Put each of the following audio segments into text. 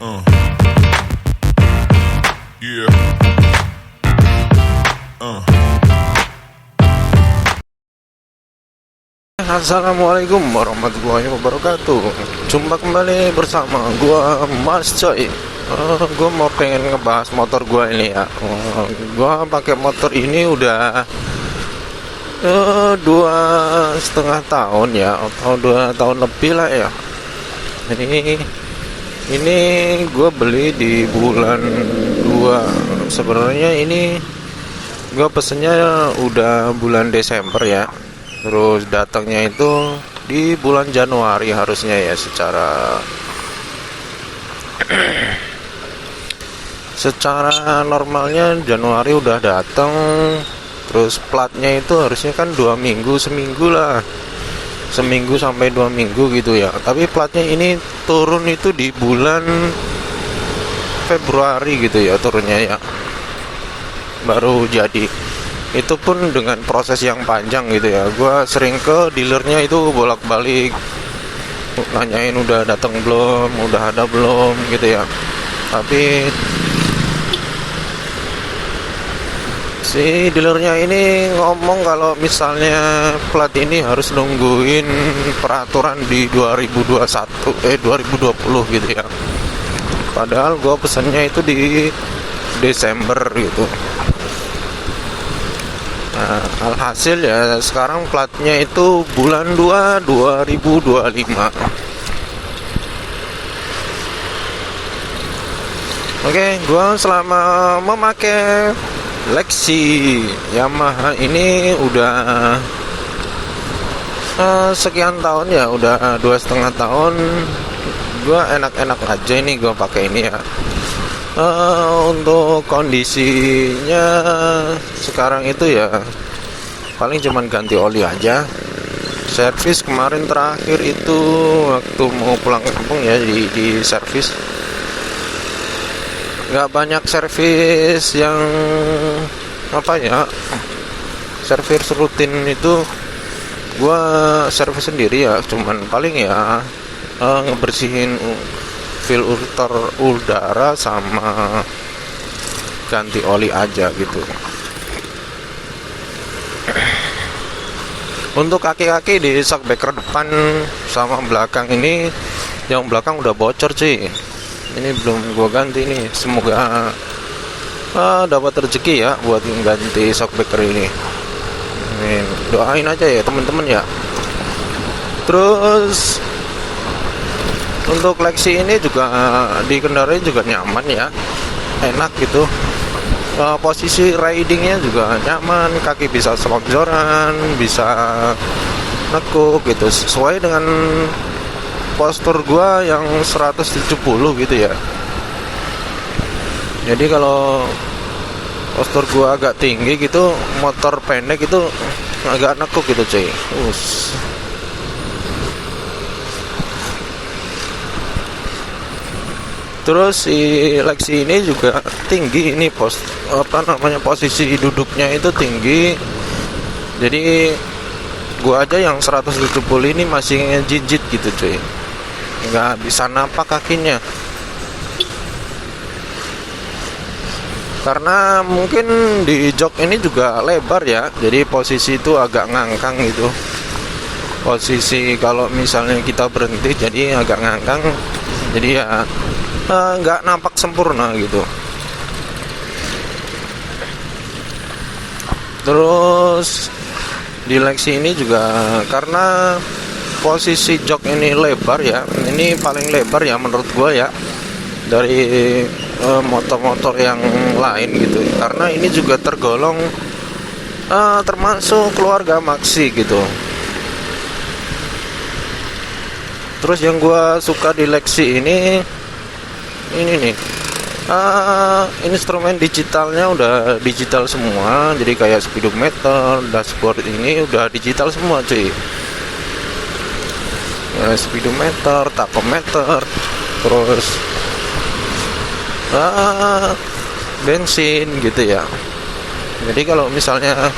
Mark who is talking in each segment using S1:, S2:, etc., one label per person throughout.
S1: Uh. Yeah. Uh.
S2: Assalamualaikum warahmatullahi wabarakatuh. Jumpa kembali bersama gua Mas Coy. Gua mau pengen ngebahas motor gua ini ya. Gua pakai motor ini udah 2,5 tahun ya, atau 2 tahun lebih lah ya. Ini gue beli di bulan 2. Sebenarnya ini gue pesennya udah bulan Desember ya. Terus datangnya itu di bulan Januari harusnya ya, secara normalnya Januari udah datang. Terus platnya itu harusnya kan 2 minggu, seminggu sampai 2 minggu gitu ya. Tapi platnya ini turun itu di bulan Februari gitu ya, turunnya ya, baru jadi. Itu pun dengan proses yang panjang gitu ya. Gua sering ke dealernya itu bolak-balik nanyain udah datang belum, udah ada belum gitu ya. Tapi si dealernya ini ngomong kalau misalnya plat ini harus nungguin peraturan di 2020 gitu ya. Padahal gue pesannya itu di Desember gitu. Nah, alhasil ya sekarang platnya itu bulan 2 2025. Oke, gue selama memakai Lexi Yamaha ini udah sekian tahun ya, udah 2,5 tahun. Gua enak-enak aja ini gua pakai ini ya. Untuk kondisinya sekarang itu ya paling cuman ganti oli aja. Servis kemarin terakhir itu waktu mau pulang kampung ya, di servis. Nggak banyak servis yang servis rutin itu gua servis sendiri ya, cuman paling ya ngebersihin filter udara sama ganti oli aja gitu. Untuk kaki-kaki di shockbreaker depan sama belakang ini, yang belakang udah bocor sih. Ini belum gua ganti nih. Semoga dapat rezeki ya buat ganti shockbreaker ini. Doain aja ya teman-teman ya. Terus untuk Lexi ini juga dikendarai juga nyaman ya, enak gitu. Posisi ridingnya juga nyaman, kaki bisa selonjoran, bisa nekuk gitu, sesuai dengan postur gua yang 170 gitu ya. Jadi kalau postur gua agak tinggi gitu, motor pendek itu agak nekuk gitu cuy. Terus si Lexi ini juga tinggi, ini posisi duduknya itu tinggi. Jadi gua aja yang 170 ini masih ngejinjit gitu cuy, nggak bisa napak kakinya. Karena mungkin di jok ini juga lebar ya, jadi posisi itu agak ngangkang gitu. Posisi kalau misalnya kita berhenti jadi agak ngangkang, jadi ya nggak nampak sempurna gitu. Terus di Lexi ini juga karena posisi jok ini lebar ya, ini paling lebar ya menurut gua ya dari motor-motor yang lain gitu, karena ini juga tergolong termasuk keluarga maxi gitu. Terus yang gua suka di Lexi ini nih, instrumen digitalnya udah digital semua, jadi kayak speedometer, dashboard ini udah digital semua cuy. Speedometer, tachometer, terus bensin gitu ya. Jadi kalau misalnya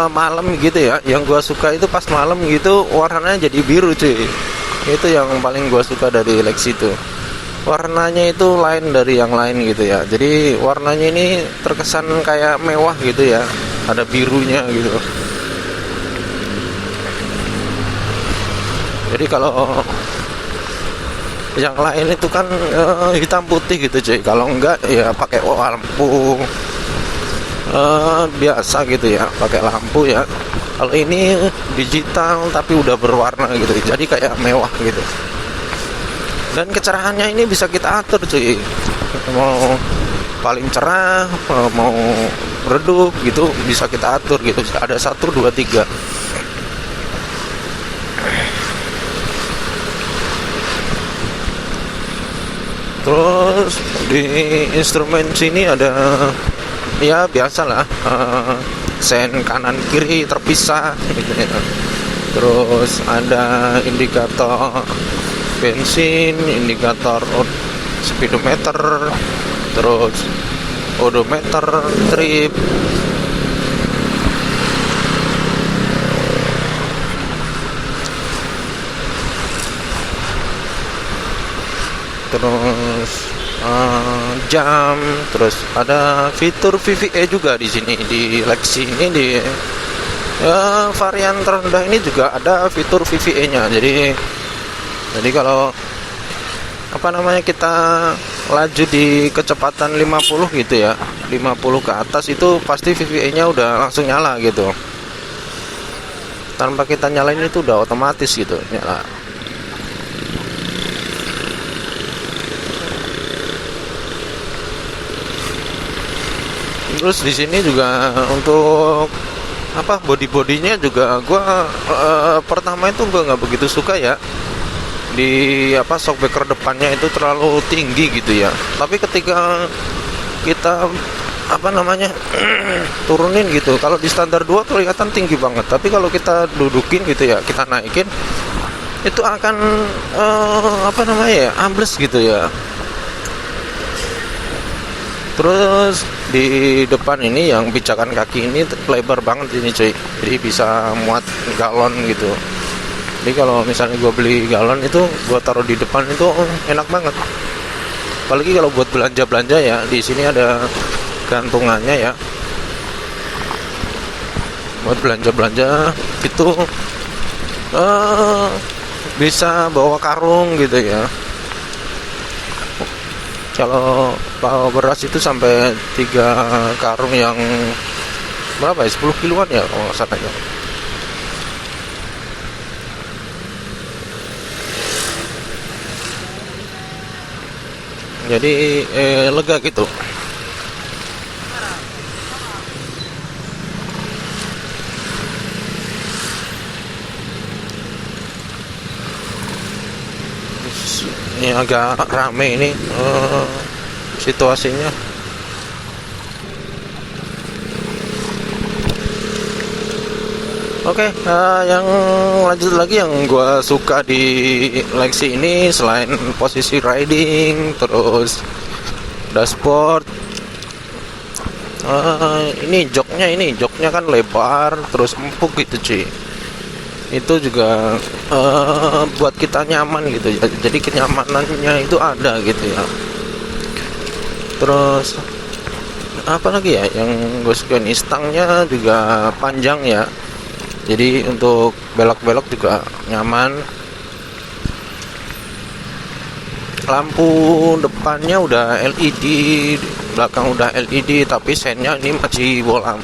S2: malam gitu ya, yang gua suka itu pas malam gitu warnanya jadi biru cuy. Itu yang paling gua suka dari Lexi itu. warnanya itu lain dari yang lain gitu ya. Jadi warnanya ini terkesan kayak mewah gitu ya, ada birunya gitu. Jadi kalau yang lain itu kan hitam putih gitu cuy, kalau enggak ya pakai lampu biasa gitu ya, pakai lampu ya. Kalau ini digital tapi udah berwarna gitu, jadi kayak mewah gitu. Dan kecerahannya ini bisa kita atur cuy, mau paling cerah, mau redup gitu, bisa kita atur gitu. Ada 1, 2, 3. Terus di instrumen sini ada ya biasalah, sen kanan kiri terpisah gitu ya. Terus ada indikator bensin, indikator speedometer, terus odometer, trip. Terus jam, terus ada fitur VVA juga di sini di Lexi ini. Di varian terendah ini juga ada fitur VVA-nya. Jadi kalau kita laju di kecepatan 50 gitu ya, 50 ke atas itu pasti VVA-nya udah langsung nyala gitu. Tanpa kita nyalain itu udah otomatis gitu nyala. Terus di sini juga untuk body-bodinya juga gua pertama itu gua nggak begitu suka ya, di shockbreaker depannya itu terlalu tinggi gitu ya. Tapi ketika kita turunin gitu, kalau di standar 2 kelihatan tinggi banget, tapi kalau kita dudukin gitu ya, kita naikin itu akan ambles gitu ya. Terus di depan ini yang pijakan kaki ini lebar banget ini cuy, jadi bisa muat galon gitu. Jadi kalau misalnya gue beli galon itu gue taruh di depan itu enak banget. Apalagi kalau buat belanja ya, di sini ada gantungannya ya. Buat belanja itu bisa bawa karung gitu ya. Kalau bawa beras itu sampai 3 karung yang berapa ya, 10 kiloan ya kalau nggak salah ya. Jadi lega gitu. Ini agak rame ini situasinya. Oke, yang lanjut lagi yang gue suka di Lexi ini selain posisi riding, terus dashboard, ini joknya kan lebar, terus empuk gitu cuy. Itu juga buat kita nyaman gitu ya. Jadi kenyamanannya itu ada gitu ya. Terus apa lagi ya yang gue suka, nih stangnya juga panjang ya. Jadi untuk belok-belok juga nyaman. Lampu depannya udah LED, belakang udah LED, tapi sennya ini masih bolam.